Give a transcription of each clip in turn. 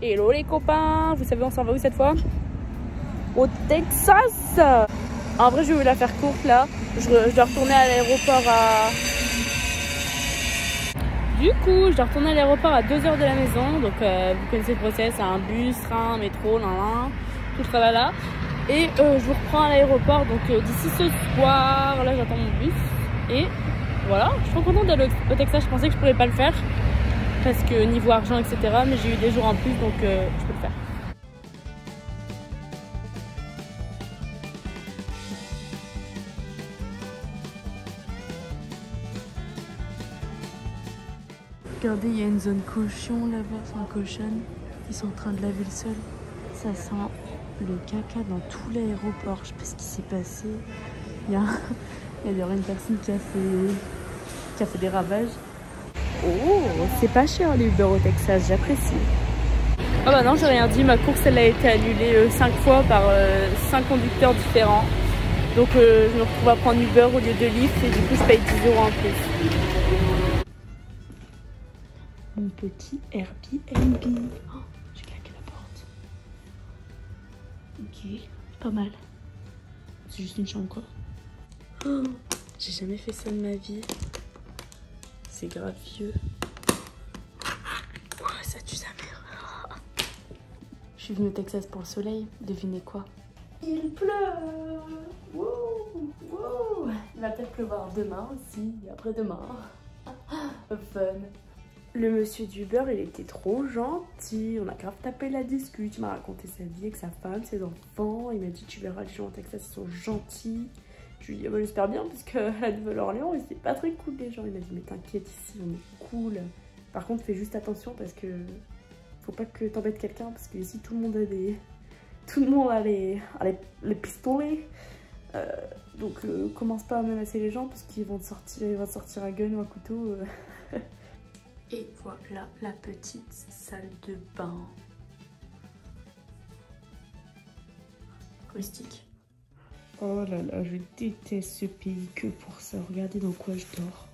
Hello les copains, vous savez on s'en va où cette fois? Au Texas. En vrai je vais vous la faire courte là. Je dois retourner à l'aéroport à... Du coup je dois retourner à l'aéroport à 2 h de la maison. Donc vous connaissez le process, un bus, train, métro, tout le tralala. Et je vous reprends à l'aéroport donc d'ici ce soir. Là j'attends mon bus. Et voilà, je suis trop contente d'aller au Texas. Je pensais que je pourrais pas le faire parce que niveau argent etc. Mais j'ai eu des jours en plus donc je peux le faire. Regardez, il y a une zone cochon là-bas, enfin cochonne. Ils sont en train de laver le sol. Ça sent le caca dans tout l'aéroport. Je sais pas ce qui s'est passé. Il y a une personne qui a fait des ravages. Oh, c'est pas cher les Uber au Texas, j'apprécie. Ah bah non, j'ai rien dit. Ma course, elle a été annulée 5 fois par 5 conducteurs différents. Donc je me retrouve à prendre Uber au lieu de Lyft et du coup je paye 10 € en plus. Mon petit Airbnb. Oh, j'ai claqué la porte. Ok, pas mal. C'est juste une chambre quoi. Oh, j'ai jamais fait ça de ma vie. C'est grave vieux. Oh, ça tue sa mère. Je suis venue au Texas pour le soleil. Devinez quoi? Il pleut. Wow, wow. Il va peut-être pleuvoir demain aussi, et après-demain. Fun. Le monsieur d'Uber, il était trop gentil. On a grave tapé la discute. Il m'a raconté sa vie avec sa femme, ses enfants. Il m'a dit, tu verras, les gens au Texas, ils sont gentils. Je lui ai dit, bah, j'espère bien, parce qu'à la Nouvelle-Orléans, c'est pas très cool, les gens. Il m'a dit, mais t'inquiète, ici, on est cool. Par contre, fais juste attention, parce que faut pas que t'embêtes quelqu'un, parce que ici, tout le monde a des... Tout le monde a les pistolets. Donc, commence pas à menacer les gens, parce qu'ils vont te sortir un gun ou un couteau. Et voilà la petite salle de bain. Rustique. Oh là là, je déteste ce pays que pour ça. Regardez dans quoi je dors.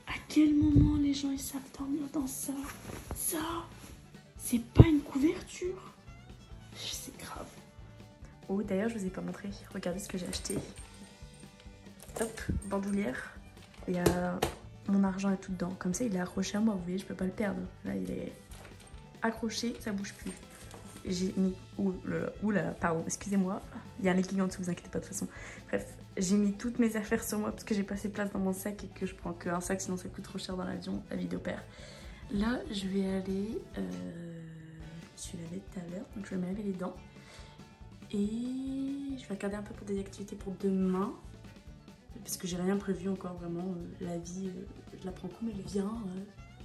À quel moment les gens ils savent dormir dans ça? Ça, c'est pas une couverture. C'est grave. Oh d'ailleurs je vous ai pas montré. Regardez ce que j'ai acheté. Hop, bandoulière. Il y a mon argent est tout dedans. Comme ça il est accroché à moi. Vous voyez, je peux pas le perdre. Là il est accroché, ça bouge plus. J'ai mis... Oula, pardon, excusez-moi. Il y a un legging en dessous, vous inquiétez pas de toute façon. Bref, j'ai mis toutes mes affaires sur moi parce que j'ai pas assez de place dans mon sac et que je prends qu'un sac, sinon ça coûte trop cher dans l'avion, la vie d'opère. Là, je vais aller... Je suis lavée tout à l'heure, donc je vais me laver les dents. Et je vais regarder un peu pour des activités pour demain. Parce que j'ai rien prévu encore, vraiment. La vie, je la prends comme elle vient.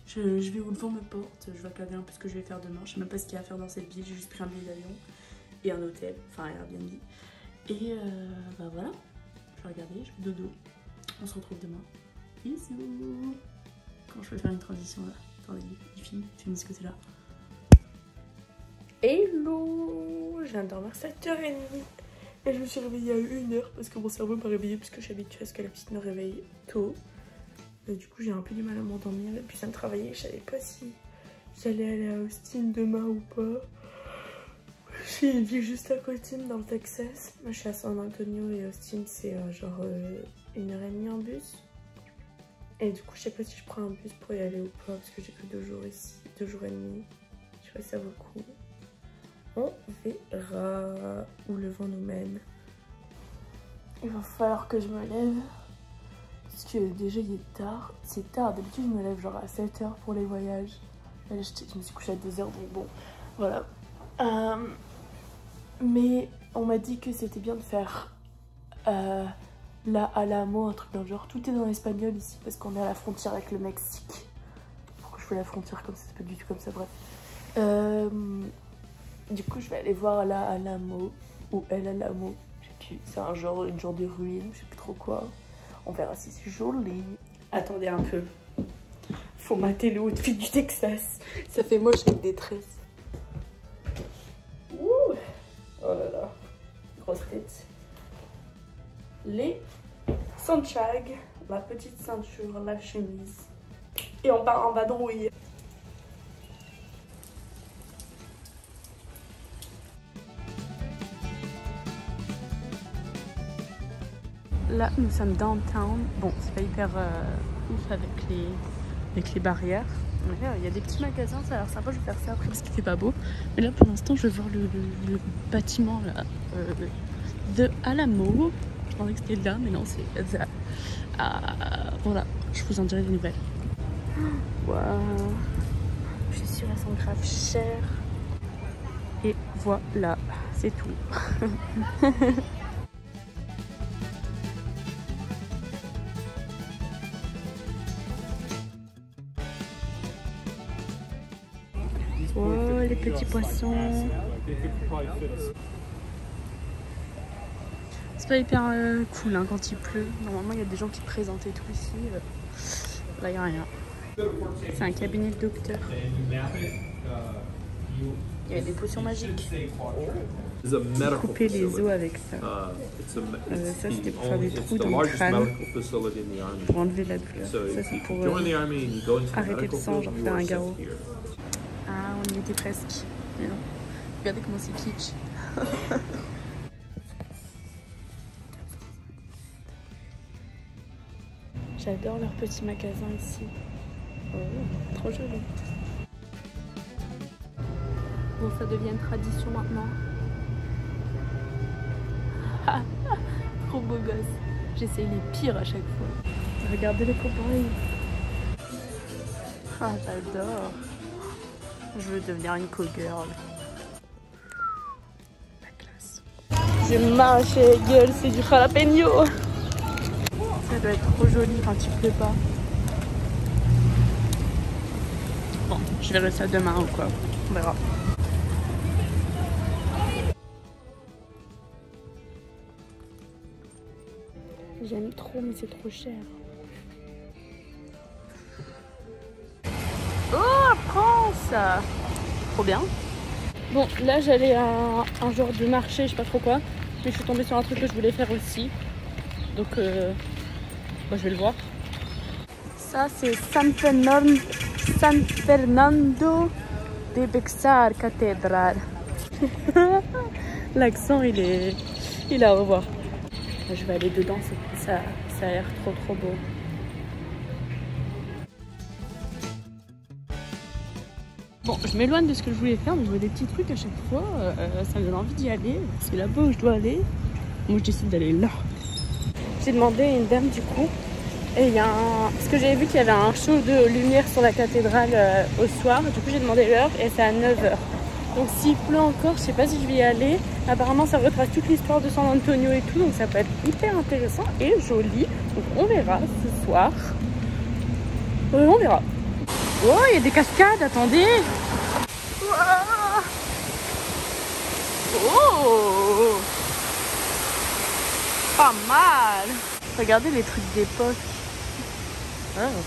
Je vais où le vent me porte, je vais regarder un peu ce que je vais faire demain. Je sais même pas ce qu'il y a à faire dans cette ville, j'ai juste pris un billet d'avion et un hôtel, enfin un Airbnb. Et bah voilà, je vais regarder, je fais dodo. On se retrouve demain. Bisous. Comment je peux faire une transition là? Attendez, il filme de ce côté-là. Hello, je viens de dormir 7 h 30 et je me suis réveillée à 1 h parce que mon cerveau m'a réveillée parce que je suis habituée à ce que la petite me réveille tôt. Du coup j'ai un peu du mal à m'endormir et puis ça me travaillait, je savais pas si j'allais aller à Austin demain ou pas. J'ai une ville juste à côté dans le Texas. Moi je suis à San Antonio et Austin c'est genre 1 h 30 en bus. Et du coup je sais pas si je prends un bus pour y aller ou pas parce que j'ai que 2 jours ici, 2 jours et demi. Je sais pas si ça vaut le coup. On verra où le vent nous mène. Il va falloir que je me lève. Parce que déjà il est tard, c'est tard, d'habitude je me lève genre à 7 h pour les voyages. Là, je me suis couchée à 2 h donc bon, voilà. Mais on m'a dit que c'était bien de faire la Alamo, un truc dans le genre. Tout est dans l'espagnol ici parce qu'on est à la frontière avec le Mexique. Pourquoi je fais la frontière comme ça, c'est pas du tout comme ça, bref. Du coup je vais aller voir la Alamo ou El Alamo, je sais plus, c'est un genre, une genre de ruine, je sais plus trop quoi. On verra si c'est joli. Attendez un peu. Faut mater le outfit du Texas. Ça fait moche avec des tresses. Ouh. Oh là là. Grosse tête. Les sandbags, la petite ceinture, la chemise. Et on part en vadrouille. là, nous sommes downtown. Bon, c'est pas hyper ouf avec les barrières. Il y a des petits magasins, ça a l'air sympa. Je vais faire ça après parce qu'il fait pas beau. Mais là, pour l'instant, je vais voir le bâtiment là, de Alamo. Je pensais que c'était là, mais non, c'est voilà, je vous en dirai des nouvelles. Waouh, je suis sûre, elles sont grave chères. Et voilà, c'est tout. Oh, les petits poissons. C'est pas hyper cool hein, quand il pleut. Normalement, il y a des gens qui présentent et tout ici. Là, il n'y a rien. C'est un cabinet de docteur. Il y a des potions magiques. Couper les os avec ça. Ça, c'était pour faire des trous dans le crâne. Pour enlever la douleur. Ça, c'est pour arrêter le sang, genre faire un garrot. Ah, on y était presque. Mais non. Regardez comment c'est kitsch. J'adore leur petit magasin ici. Oh, trop joli. Bon, ça devient une tradition maintenant. Trop beau gosse. J'essaye les pires à chaque fois. Regardez les copains. Ah, j'adore. Je veux devenir une co-girl. La classe. Je marche, gueule, c'est du jalapeno. Ça doit être trop joli quand il pleut pas. Bon, je verrai ça demain ou quoi. On verra. J'aime trop, mais c'est trop cher. Oh, France! Trop bien. Bon, là j'allais à un genre de marché, je sais pas trop quoi. Mais je suis tombée sur un truc que je voulais faire aussi. Donc, je vais le voir. Ça, c'est San Fernando de Bexar Cathédrale. L'accent, il est à revoir. Je vais aller dedans, ça a l'air trop beau. Bon, je m'éloigne de ce que je voulais faire, mais je vois des petits trucs à chaque fois. Ça me donne envie d'y aller. C'est là-bas où je dois aller. Moi, je décide d'aller là. J'ai demandé à une dame du coup. Et il y a parce que j'avais vu qu'il y avait un show de lumière sur la cathédrale au soir. Du coup, j'ai demandé l'heure et c'est à 9h. Donc s'il pleut encore, je sais pas si je vais y aller. Apparemment, ça retrace toute l'histoire de San Antonio et tout. Donc ça peut être hyper intéressant et joli. Donc on verra ce soir. On verra. Oh, il y a des cascades, attendez. Oh, pas mal. Regardez les trucs d'époque. Oh.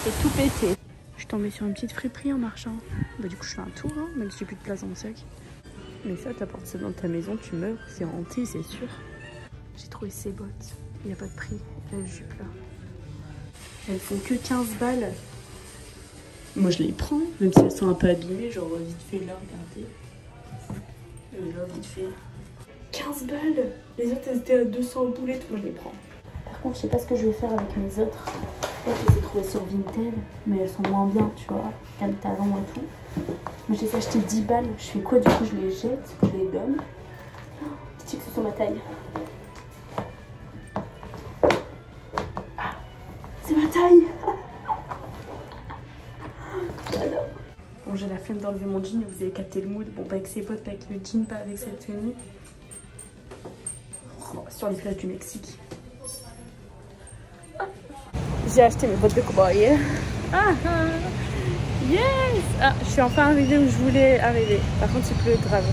C'est tout pété. Je suis tombée sur une petite friperie en marchant. Bah, du coup, je fais un tour, hein, même si j'ai plus de place dans mon sac. Mais ça, t'apportes ça dans ta maison, tu meurs. C'est hanté, c'est sûr. J'ai trouvé ces bottes. Il n'y a pas de prix. La jupe là. Elles font que 15 balles. Moi, je les prends, même si elles sont un peu abîmées. Genre, vite fait là, regardez. Et là, vite fait. 15 balles. Les autres, elles étaient à 200 boulettes. Moi, je les prends. Par contre, je sais pas ce que je vais faire avec mes autres. Je les ai trouvées sur Vinted, mais elles sont moins bien, tu vois. Quel talon et tout. Moi, je les ai achetées 10 balles. Je fais quoi? Du coup, je les jette, je les donne. Dis que ce soit ma taille. Ah, c'est ma taille. J'adore. Bon, j'ai la flemme d'enlever mon jean, vous avez capté le mood. Bon, pas avec ses bottes, pas avec le jean, pas avec cette tenue. Oh, sur les plages du Mexique. J'ai acheté mes bottes de cow-boy. Ah, yes! Ah, je suis enfin arrivée où je voulais arriver. Par contre, il pleut grave.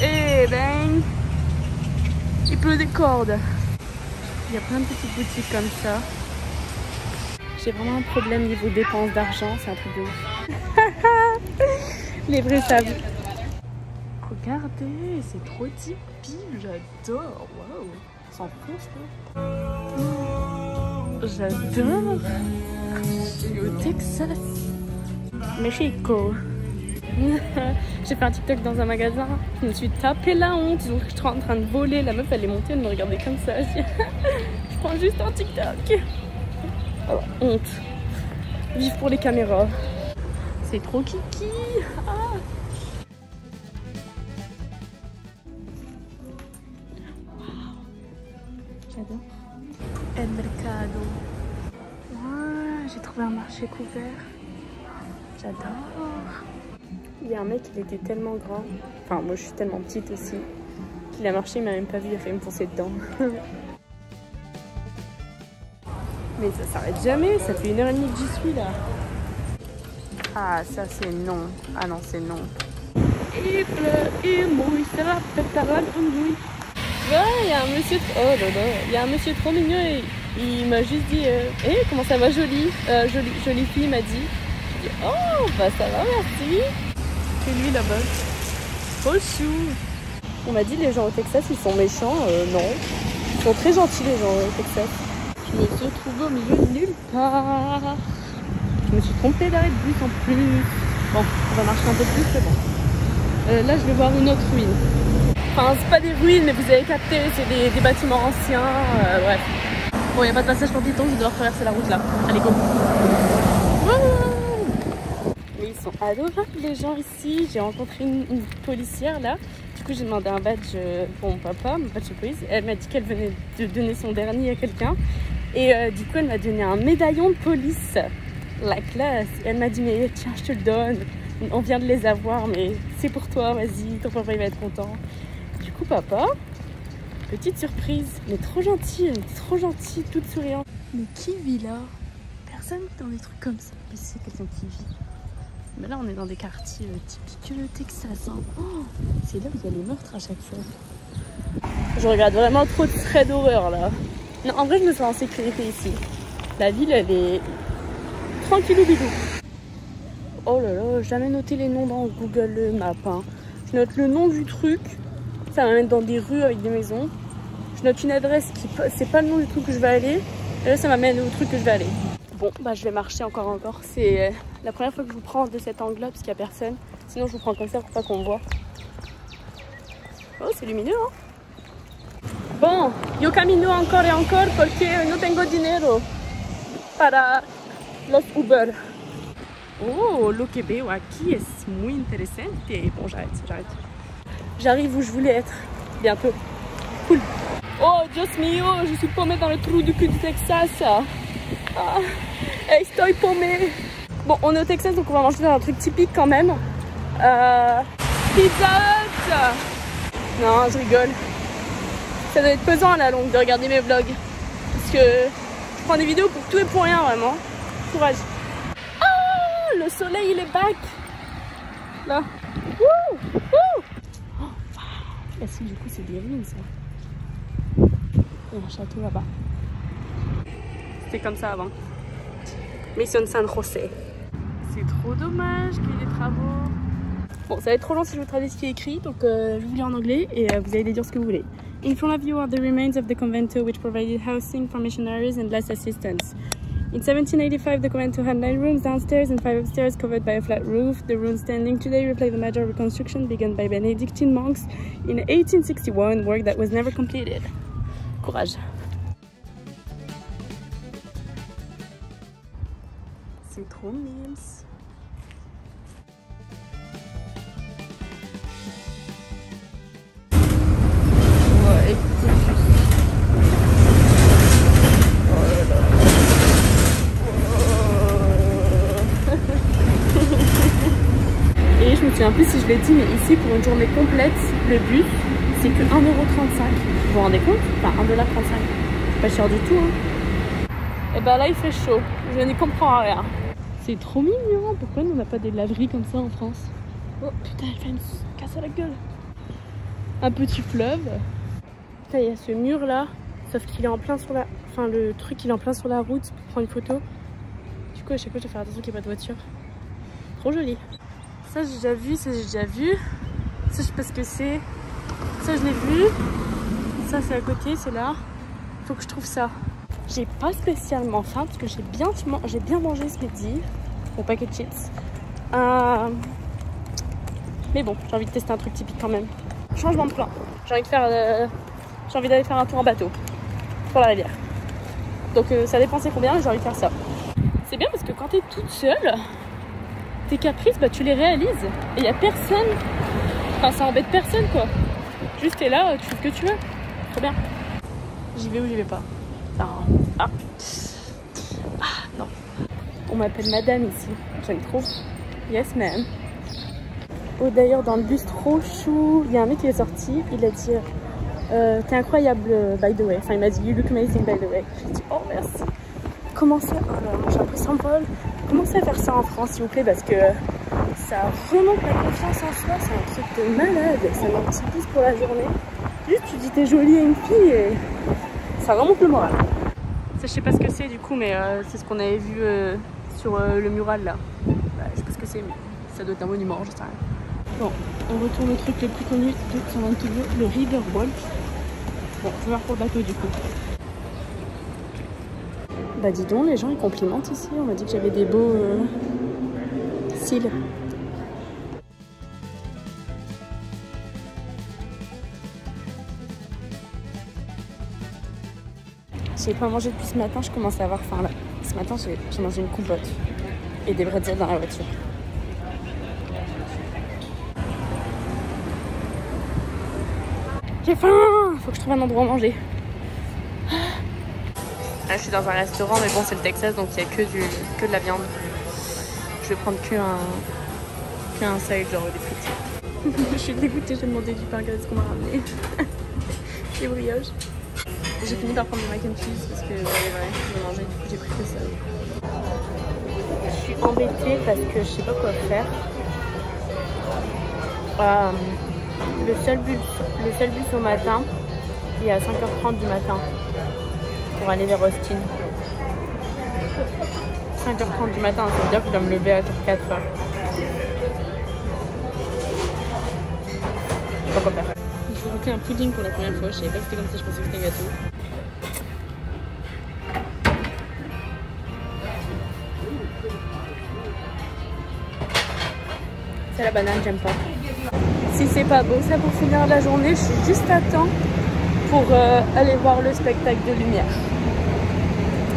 Eh ben, il pleut des cordes. Il y a plein de petites boutiques comme ça. J'ai vraiment un problème niveau dépenses d'argent. C'est un truc de ouf. Les vrais savent. Regardez, c'est trop typique. J'adore. Waouh, ça enfonce là. J'adore. Je suis au Texas. Mexico. J'ai fait un TikTok dans un magasin, je me suis tapé la honte, donc je suis en train de voler, la meuf elle est montée, elle me regardait comme ça, je prends juste un TikTok. Alors, honte. Vive pour les caméras. C'est trop kiki. Ah. Wow. J'adore. El Mercado. Ouais, j'ai trouvé un marché couvert. J'adore. Il y a un mec, il était tellement grand. Enfin, moi je suis tellement petite aussi. Qu'il a marché, il m'a même pas vu, il a failli me foncer dedans. Mais ça s'arrête jamais, ça fait 1h30 que j'y suis là. Ah, ça c'est non. Ah non, c'est non. Il pleut, il mouille, c'est la pétarade de mouille. Ouais, il y a un monsieur. Oh là là, il y a un monsieur trop mignon et il m'a juste dit comment ça va, jolie jolie fille, m'a dit. J'ai dit oh, bah ça va, merci. C'est lui là-bas. Trop chou. On m'a dit les gens au Texas ils sont méchants. Non. Ils sont très gentils les gens au Texas. Je me suis retrouvée au milieu de nulle part. Je me suis trompée d'arrêt de bus en plus. Bon, on va marcher un peu plus, c'est bon. Là, je vais voir une autre ruine. Enfin, c'est pas des ruines, mais vous avez capté, c'est des bâtiments anciens. Bref. Bon, il n'y a pas de passage pour piétons, je vais devoir traverser la route là. Allez, go. Mais ils sont adorables les gens ici. J'ai rencontré une policière là. Du coup, j'ai demandé un badge pour mon papa, mon badge de police. Elle m'a dit qu'elle venait de donner son dernier à quelqu'un. Et du coup, elle m'a donné un médaillon de police. La classe. Et elle m'a dit, mais tiens, je te le donne. On vient de les avoir, mais c'est pour toi, vas-y, ton papa il va être content. Du coup, papa, petite surprise, mais trop gentille, toute souriante. Mais qui vit là? Personne dans des trucs comme ça. Mais c'est quelqu'un qui vit. Mais là, on est dans des quartiers typiques le Texas. Hein. Oh, c'est là où il y a les meurtres à chaque fois. Je regarde vraiment trop de traits d'horreur là. Non, en vrai, je me sens en sécurité ici. La ville, elle est tranquillou bidou. Oh là là, j'ai jamais noté les noms dans Google Maps. Hein. Je note le nom du truc, ça m'amène dans des rues avec des maisons. Je note une adresse qui c'est pas le nom du truc que je vais aller. Et là, ça m'amène au truc que je vais aller. Bon, bah je vais marcher encore. C'est la première fois que je vous prends de cet angle-là parce qu'il n'y a personne. Sinon, je vous prends comme ça pour pas qu'on me voit. Oh, c'est lumineux, hein. Bon, yo camino encore et encore porque no tengo dinero para los Uber. Oh, lo que veo aquí es muy interesante. Bon, j'arrête. J'arrive où je voulais être. Bientôt. Cool. Oh, Dios mío, je suis paumée dans le trou du cul du Texas. Ah, estoy paumée. Bon, on est au Texas, donc on va manger dans un truc typique quand même. Pizza Hut. Non, je rigole. Ça doit être pesant à la longue de regarder mes vlogs. Parce que je prends des vidéos pour tout et pour rien, vraiment. Courage. Ah, le soleil, il est back. Là. Wouh, wouh. Oh, wow. Est-ce que du coup, c'est des ruines, ça? Il y a un château là-bas. C'était comme ça avant. Mission San José. C'est trop dommage qu'il y ait des travaux. Bon, ça va être trop long si je vous traduis ce qui est écrit, donc je vous lis en anglais et vous allez dire ce que vous voulez. In front of you are the remains of the convento which provided housing for missionaries and last assistance. In 1785, the convento had 9 rooms downstairs and 5 upstairs covered by a flat roof. The rooms standing today reflect the major reconstruction begun by Benedictine monks in 1861, work that was never completed. Courage. C'est trop mimes. Et je me souviens plus si je l'ai dit, mais ici pour une journée complète, le bus c'est que 1,35 €. Vous vous rendez compte? Enfin 1,35 $. C'est pas cher du tout. Hein. Et bah là il fait chaud, je n'y comprends rien. C'est trop mignon, pourquoi nous on n'a pas des laveries comme ça en France? Oh putain, elle fait me casser la gueule. Un petit fleuve. Putain, il y a ce mur là, sauf qu'il est en plein sur la... Enfin le truc il est en plein sur la route pour prendre une photo. Du coup à chaque fois je vais faire attention qu'il n'y ait pas de voiture. Trop joli. Ça j'ai déjà vu, ça j'ai déjà vu. Ça je sais pas ce que c'est. Ça je l'ai vu. Ça c'est à côté, c'est là. Faut que je trouve ça. J'ai pas spécialement faim parce que j'ai bien mangé ce midi. Mon paquet de chips. Mais bon, j'ai envie de tester un truc typique quand même. Changement de plan. J'ai envie d'aller faire un tour en bateau sur la rivière. Donc ça dépend c'est combien, mais j'ai envie de faire ça. C'est bien parce que quand t'es toute seule, tes caprices, bah tu les réalises. Et il y a personne. Enfin, ça embête personne quoi. Juste t'es là, tu fais ce que tu veux. Trop bien. J'y vais ou j'y vais pas. Enfin, non. On m'appelle madame ici. J'aime trop. Yes ma'am. Oh d'ailleurs dans le bus trop chou, il y a un mec qui est sorti, il a dit t'es incroyable by the way. Enfin il m'a dit you look amazing by the way. J'ai dit oh merci. Commencez, j'ai appris sans Paul. Commencez à faire ça en France s'il vous plaît parce que ça remonte la confiance en soi, c'est un truc de malade, ça m'optimise pour la journée. Juste tu dis t'es jolie à une fille et ça remonte le moral. Ça je sais pas ce que c'est du coup mais c'est ce qu'on avait vu sur le mural là. Bah, je sais pas ce que c'est mais ça doit être un monument, je sais rien. Bon, on retourne au truc le plus connu de San Antonio, le Riverwalk. Bon, je vais voir pour le bateau du coup. Bah dis donc, les gens ils complimentent ici, on m'a dit que j'avais des beaux cils. J'ai pas mangé depuis ce matin, je commence à avoir faim là. Ce matin j'ai mangé une compote et des bretzels dans la voiture. J'ai faim, faut que je trouve un endroit où manger. Là, je suis dans un restaurant, mais bon, c'est le Texas, donc il n'y a que de la viande. Je vais prendre qu'un side, genre des frites. Je suis dégoûtée, j'ai demandé du pain, regardez ce qu'on m'a ramené. Des brioches. J'ai fini par prendre du mac and cheese parce que ouais, je vais manger, du coup j'ai pris que ça. Je suis embêtée parce que je sais pas quoi faire. Le seul bus au matin, il est à 5h30 du matin pour aller vers Austin. 5h30 du matin, ça veut dire que je dois me lever à 4h. Je sais pas quoi faire. J'ai goûté un pudding pour la première fois, je savais pas que c'était comme ça, je pensais que c'était un gâteau. C'est la banane, j'aime pas. Si c'est pas beau, ça pour finir la journée, je suis juste à temps pour aller voir le spectacle de lumière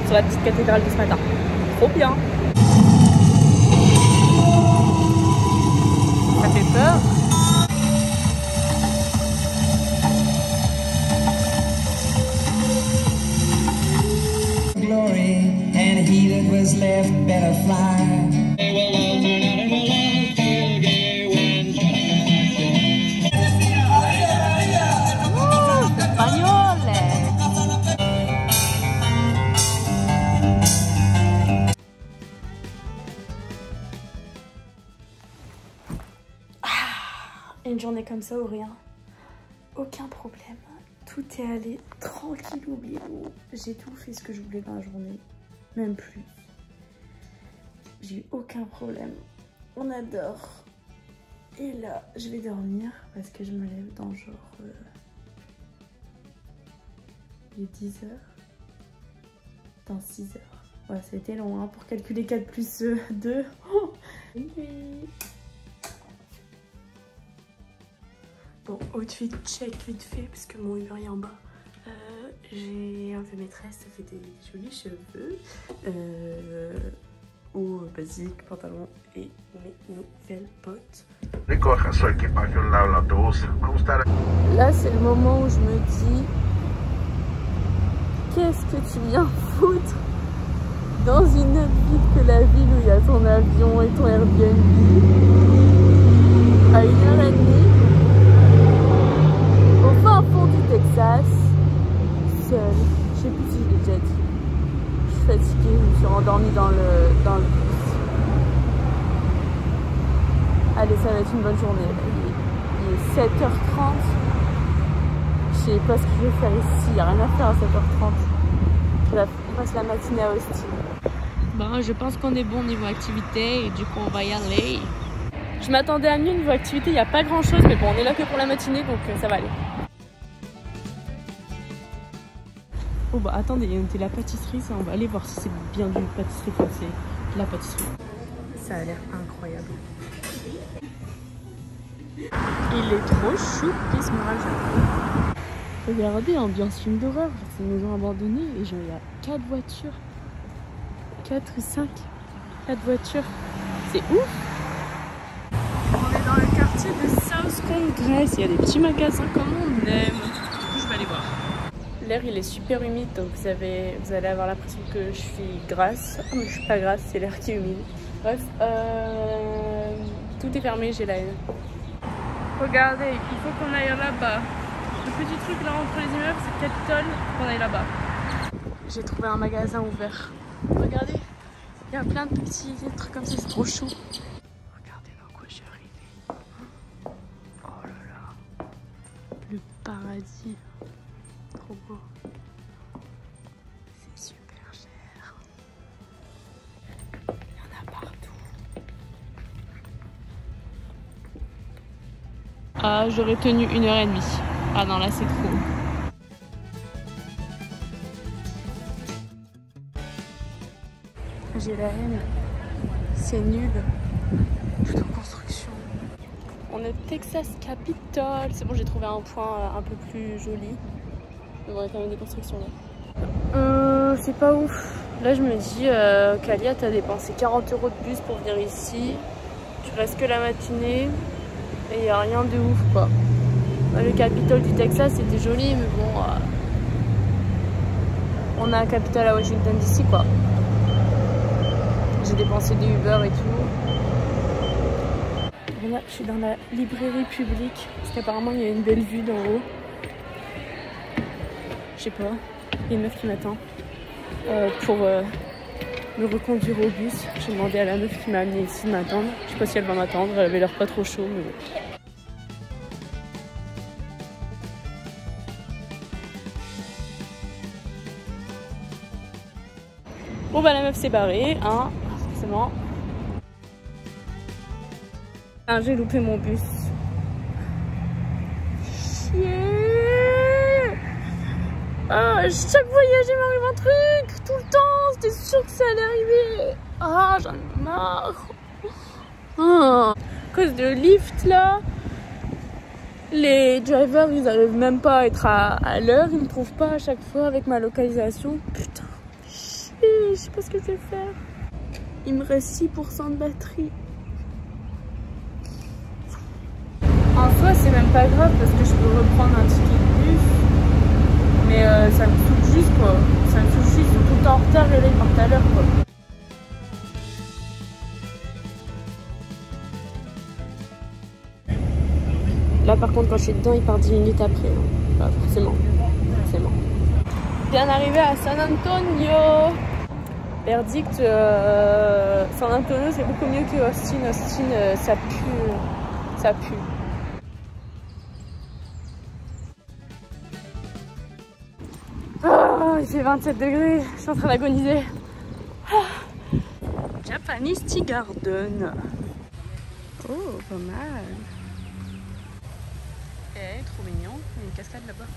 sur la petite cathédrale de ce matin. Trop bien. Ça fait peur. Glory and he that was left better fly. Une journée comme ça ou rien, aucun problème, tout est allé tranquillou bilou. J'ai tout fait ce que je voulais dans la journée, même plus. J'ai eu aucun problème, on adore. Et là, je vais dormir parce que je me lève dans genre les 10h, dans 6h. Ouais, ça a été long hein, pour calculer 4 plus 2. Oh, bonne nuit. Bon, outfit check vite fait parce que mon Uber est en bas. J'ai enlevé mes tresses, ça fait des jolis cheveux. Haut basique, pantalon et mes nouvelles bottes. Là, c'est le moment où je me dis qu'est-ce que tu viens foutre dans une autre ville que la ville où il y a ton avion et ton Airbnb à 1h30 au fin fond du Texas, seule. Je sais plus si je l'ai déjà dit. Je suis fatiguée, je me suis rendormie dans le bus. Allez, ça va être une bonne journée. Il est 7h30. Je sais pas ce que je vais faire ici, il n'y a rien à faire à 7h30. On passe la matinée à Austin. Bon, je pense qu'on est bon niveau activité et du coup on va y aller. Je m'attendais à mieux niveau activité, il n'y a pas grand chose, mais bon, on est là que pour la matinée donc ça va aller. Oh bah attendez, il y a la pâtisserie, ça on va aller voir si c'est bien du pâtisserie, enfin c'est la pâtisserie. Ça a l'air incroyable. Il est trop chou, Kiss Me Raja. Regardez, ambiance film d'horreur. C'est une maison abandonnée et genre il y a 4 voitures. 4 ou 5. 4 voitures. C'est ouf. On est dans le quartier de South Congress. Il y a des petits magasins comme on aime. Du coup, je vais aller voir. L'air il est super humide donc vous allez avoir l'impression que je suis grasse. Oh, mais je suis pas grasse, c'est l'air qui est humide. Bref, tout est fermé, j'ai la haine. Regardez, il faut qu'on aille là-bas. Le petit truc là entre les immeubles, c'est le Capitole, qu'on aille là-bas. J'ai trouvé un magasin ouvert. Regardez, il y a plein de petits trucs comme ça, c'est trop chaud. Regardez dans quoi je suis arrivée. Oh là là, le paradis. Trop beau. C'est super cher. Il y en a partout. Ah, j'aurais tenu 1h30. Ah non, là c'est trop. J'ai la haine. C'est nul. Tout en construction. On est Texas Capitol. C'est bon, j'ai trouvé un point un peu plus joli. Mais bon, il y a quand même des constructions là. C'est pas ouf. Là, je me dis, Kalia, t'as dépensé 40 € de bus pour venir ici. Tu restes que la matinée. Et il n'y a rien de ouf, quoi. Le Capitole du Texas, c'était joli, mais bon... on a un Capitole à Washington DC, quoi. J'ai dépensé des Uber et tout. Voilà, je suis dans la librairie publique. Parce qu'apparemment, il y a une belle vue d'en haut. Je sais pas. Il y a une meuf qui m'attend. Pour me reconduire au bus. J'ai demandé à la meuf qui m'a amenée ici de m'attendre. Je sais pas si elle va m'attendre. Elle avait l'air pas trop chaud, mais... Bon bah la meuf s'est barrée, hein, forcément. Ah, j'ai loupé mon bus. Chier. Ah, chaque voyage il m'arrive un truc, tout le temps, c'était sûr que ça allait arriver. Ah, j'en ai marre. Ah. À cause de lift là, les drivers ils arrivent même pas à être à l'heure, ils me trouvent pas à chaque fois avec ma localisation. Putain. Je sais pas ce que je vais faire. Il me reste 6% de batterie. En soi, c'est même pas grave parce que je peux reprendre un ticket de bus. Mais ça me saoule juste, quoi. Ça me saoule juste, ils sont tout le temps en retard et là, ils partent à l'heure, quoi. Là, par contre, quand je suis dedans, ils partent 10 minutes après. Hein. Bah, forcément. Forcément. Bien arrivé à San Antonio. Verdict, San Antonio c'est beaucoup mieux que Austin. Austin, ça pue. Ça pue. Oh, il fait 27 degrés. Je suis en train d'agoniser. Ah. Japanese Tea Garden. Oh, pas mal. Eh, trop mignon. Il y a une cascade là-bas.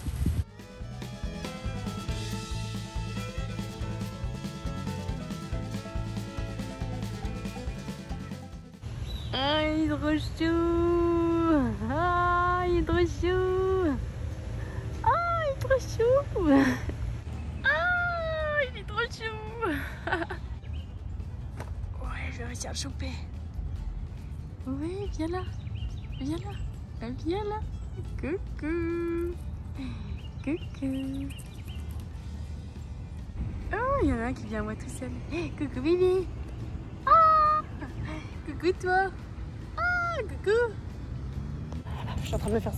Ah, il est trop chou. Ah, il est trop chou. Ah, il est trop chou. Ah, il est trop chou. Ouais, je vais réussir à le choper. Oui, viens là. Viens là. Viens là. Coucou. Coucou. Oh, il y en a un qui vient à moi tout seul. Coucou, Bibi. Coucou toi. Ah, coucou. Je suis en train de me faire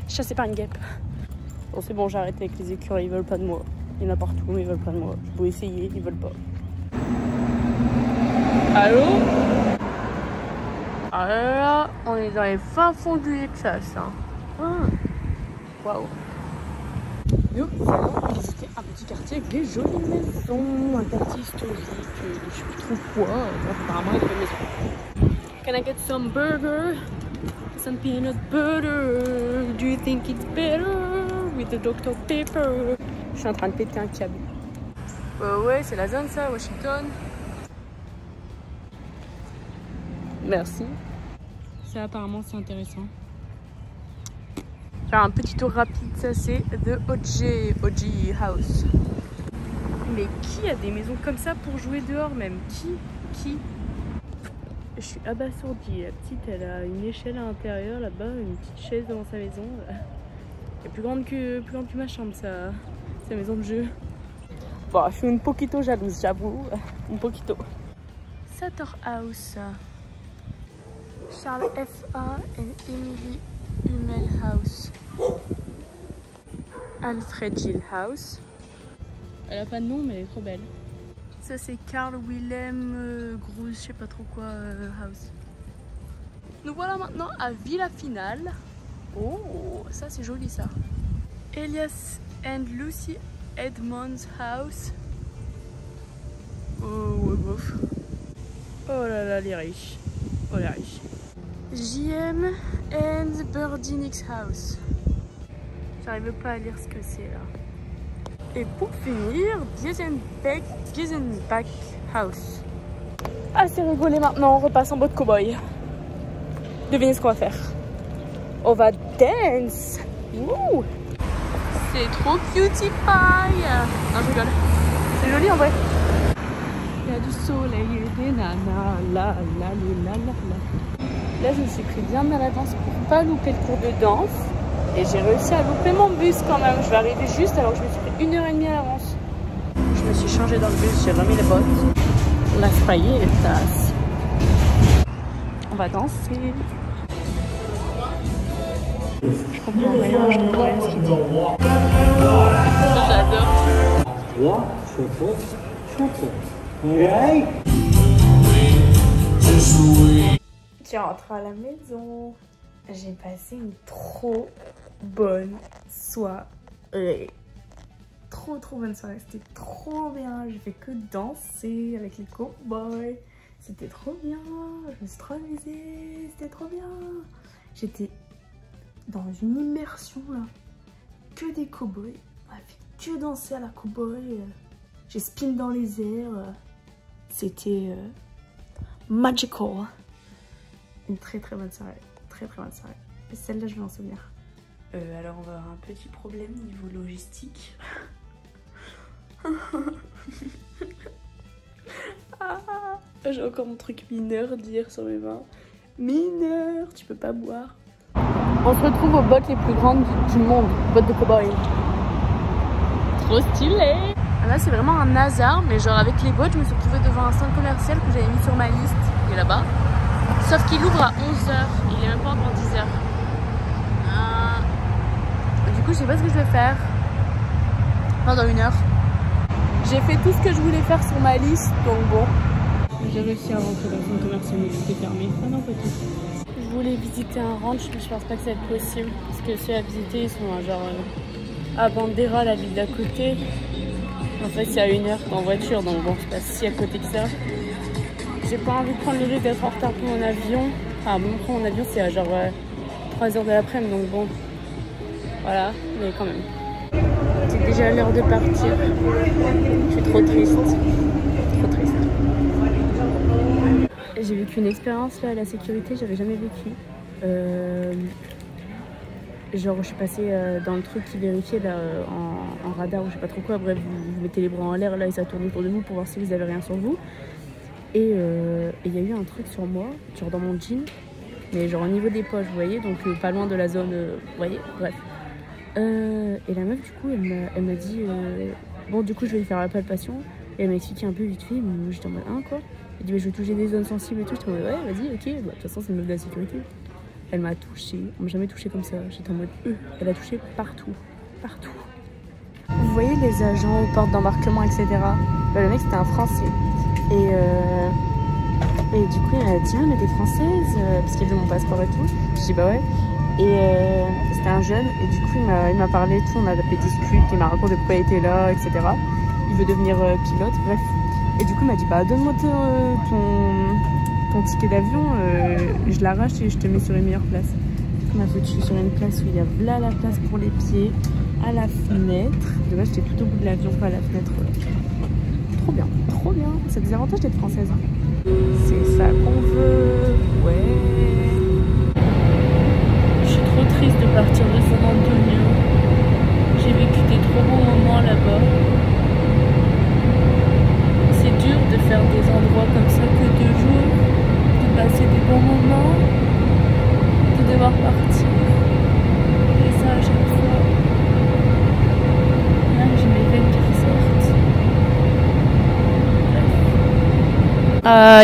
chasser par une guêpe. Bon, c'est bon, j'ai arrêté avec les écureuils, ils veulent pas de moi. Il y en a partout, mais ils veulent pas de moi. Je peux essayer, ils veulent pas. Allô? Ah là là, on est dans les fins fonds du Texas. Hein. Waouh. Nous allons visiter un petit quartier avec des jolies maisons, un quartier historique, je sais plus trop quoi, apparemment il y a des maisons. Can I get some burger? Some peanut butter? Do you think it's better with the Dr Pepper? Je suis en train de péter un câble. Ouais, c'est la zone ça, Washington. Merci. Ça apparemment c'est intéressant. Faire un petit tour rapide, ça c'est The OG House. Mais qui a des maisons comme ça pour jouer dehors même? Qui? Je suis abasourdie. La petite, elle a une échelle à l'intérieur là-bas, une petite chaise devant sa maison. Elle est plus grande que ma chambre, sa maison de jeu. Bon, je suis un poquito jalouse, j'avoue. Un poquito. Sutter House. Charles F.A. et Emily Hummel House. Alfred Gill House. Elle a pas de nom, mais elle est trop belle. Ça, c'est Carl Willem Groos, je sais pas trop quoi, House. Nous voilà maintenant à Villa Finale. Oh, ça c'est joli ça. Elias and Lucy Edmonds House. Oh, bof. Oh là là, les riches. Oh, les riches. JM and Birdie Nix House. J'arrive pas à lire ce que c'est là. Et pour finir, Giesenbach House. Assez rigolé maintenant, on repasse en mode cow-boy. Devinez ce qu'on va faire. On va dance. Wouh! C'est trop cutie pie. Non, je rigole. C'est joli en vrai. Il y a du soleil et des nanas. La. Là, je me suis pris bien à l'avance pour pas louper le cours de danse. Et j'ai réussi à louper mon bus quand même. Je vais arriver juste alors que je me suis pris 1h30 à l'avance. Je me suis changée dans le bus, j'ai remis les bottes. Las pailletas. On va danser. Je comprends rien, je comprends rien ce qu'il dit. J'adore. 3, chouette. Ouais. Je rentre à la maison. J'ai passé une trop bonne soirée. Trop bonne soirée. C'était trop bien. J'ai fait que danser avec les cowboys. C'était trop bien. Je me suis trop amusée. C'était trop bien. J'étais dans une immersion là. Que des cowboys. On a fait que danser à la cowboy. J'ai spin dans les airs. C'était magical. Une très bonne soirée. Très bonne soirée. Et celle-là, je vais en souvenir. Alors, on va avoir un petit problème niveau logistique. J'ai encore mon truc mineur d'hier sur mes mains. Mineur, tu peux pas boire. On se retrouve aux bottes les plus grandes du monde. Bottes de cow-boy. Trop stylé. Là, c'est vraiment un hasard, mais genre avec les bottes, je me suis retrouvée devant un centre commercial que j'avais mis sur ma liste. Il est là-bas. Sauf qu'il ouvre à 11h, il est même pas encore 10h. Du coup, je sais pas ce que je vais faire pendant 1 heure. J'ai fait tout ce que je voulais faire sur ma liste, donc bon. J'ai réussi à rentrer dans une commerciale, mais c'était fermé. Ah non, pas tout. Je voulais visiter un ranch, mais je pense pas que ça va être possible. Parce que ceux à visiter, ils sont genre à Bandera, la ville d'à côté. En fait, c'est à 1 heure en voiture, donc bon, c'est pas si à côté que ça. J'ai pas envie de prendre le risque d'être en retard pour mon avion. Enfin, bon, mon avion, c'est à genre 3h de l'après-midi, donc bon. Voilà, mais quand même. C'est déjà l'heure de partir. Je suis trop triste. Trop triste. J'ai vécu une expérience là à la sécurité, j'avais jamais vécu. Genre, je suis passée dans le truc qui vérifiait là, en radar ou je sais pas trop quoi. Bref, vous mettez les bras en l'air là et ça tourne autour de vous pour voir si vous avez rien sur vous. Et il y a eu un truc sur moi, genre dans mon jean, mais genre au niveau des poches, vous voyez, donc pas loin de la zone, vous voyez, bref. Et la meuf, du coup, elle m'a dit, bon, du coup, je vais lui faire la palpation. Et elle m'a expliqué un peu vite fait, mais j'étais en mode, quoi. Elle dit, mais je vais toucher des zones sensibles et tout. J'étais en mode, ouais, vas-y, ok. Bah, de toute façon, c'est une meuf de la sécurité. Elle m'a touchée, on m'a jamais touchée comme ça. J'étais en mode, elle a touché partout, partout. Vous voyez les agents aux portes d'embarquement, etc. Bah, le mec, c'était un Français. Et du coup, elle a dit, ah, mais t'es française, parce qu'il veut mon passeport et tout. Je dis, bah ouais. Et c'était un jeune, et du coup, il m'a parlé et tout, on a fait discute, il m'a raconté pourquoi il était là, etc. Il veut devenir pilote, bref. Et du coup, il m'a dit, bah donne-moi ton ticket d'avion, je l'arrache et je te mets sur une meilleure place. Il m'a foutu sur une place où il y a là la place pour les pieds, à la fenêtre. De là, j'étais tout au bout de l'avion, pas à la fenêtre. Trop bien, trop bien. C'est des avantages d'être française. Hein. C'est ça qu'on veut, ouais.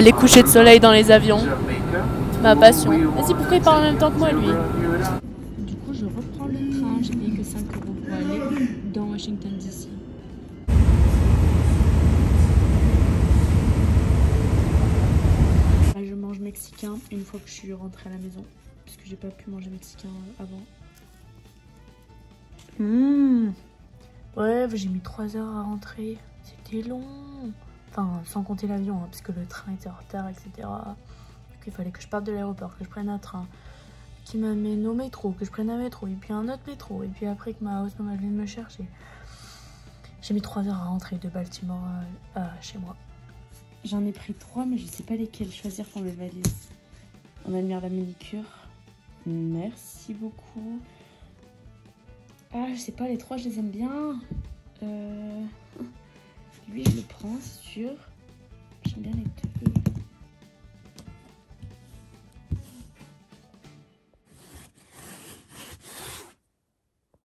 Les couchers de soleil dans les avions. Ma passion. Vas-y, pourquoi il parle en même temps que moi, lui? Du coup, je reprends le train. J'ai payé que 5 € pour aller dans Washington DC. Là, je mange mexicain une fois que je suis rentrée à la maison. Puisque j'ai pas pu manger mexicain avant. Ouais, j'ai mis 3 heures à rentrer. C'était long. Enfin, sans compter l'avion, hein, parce que le train était en retard, etc. Donc, il fallait que je parte de l'aéroport, que je prenne un train qui m'amène au métro, que je prenne un métro, et puis un autre métro, et puis après que ma house mama vienne me chercher. J'ai mis 3 heures à rentrer de Baltimore chez moi. J'en ai pris 3, mais je sais pas lesquels choisir pour mes valises. On admire la manicure. Merci beaucoup. Ah, je sais pas, les 3, je les aime bien. Lui, je le prends, c'est sûr.